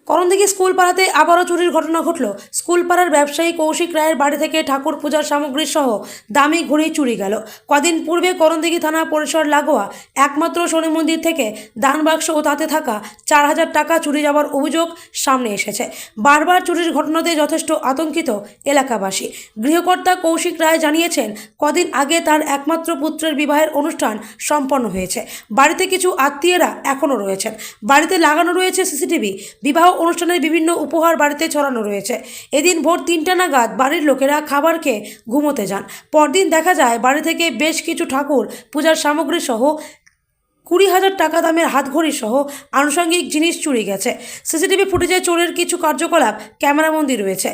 Karandighi school পাড়াতে আবারও চুরির ঘটনা ঘটল। স্কুল পাড়ার ব্যবসায়ী কৌশিক রায়ের বাড়ি থেকে ঠাকুর পূজার সামগ্রী সহ দামি ঘড়ি চুরি গেল। কদিন পূর্বে করণদিঘি থানা পরিসর লাগোয়া একমাত্র শনি মন্দির থেকে দান বাক্স ও তাতে থাকা 4,000 টাকা চুরি যাওয়ার অভিযোগ সামনে এসেছে। বারবার চুরির ঘটনাতে যথেষ্ট আতঙ্কিত এলাকাবাসী। গৃহকর্তা কৌশিক রায় জানিয়েছেন, কদিন আগে তার একমাত্র পুত্রের বিবাহের অনুষ্ঠান সম্পন্ন হয়েছে। বাড়িতে কিছু আত্মীয়রা এখনও রয়েছেন। বাড়িতে লাগানো রয়েছে সিসিটিভি। বিবাহ অনুষ্ঠানের বিভিন্ন উপহার বাড়িতে ছড়ানো রয়েছে। এদিন ভোর 3টা নাগাদ বাড়ির লোকেরা খাবার খেয়ে ঘুমোতে যান। পরদিন দেখা যায় বাড়ি থেকে বেশ কিছু ঠাকুর পূজার সামগ্রী সহ 20,000 টাকা দামের হাতঘড়ি সহ আনুষঙ্গিক জিনিস চুরি গেছে। সিসিটিভি ফুটেজে চোরের কিছু কার্যকলাপ ক্যামেরাবন্দি রয়েছে।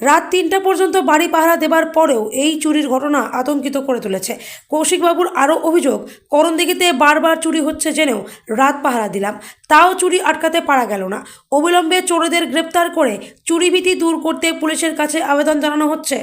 রাত 3টা পর্যন্ত বাড়ি পাহারা দেবার পরেও এই চুরির ঘটনা আতঙ্কিত করে তুলেছে। কৌশিকবাবুর আরও অভিযোগ, করণদিঘিতে বারবার চুরি হচ্ছে জেনেও রাত পাহারা দিলাম, তাও চুরি আটকাতে পারা গেল না। অবিলম্বে চোরেদের গ্রেপ্তার করে চুরি ভীতি দূর করতে পুলিশের কাছে আবেদন জানানো হচ্ছে।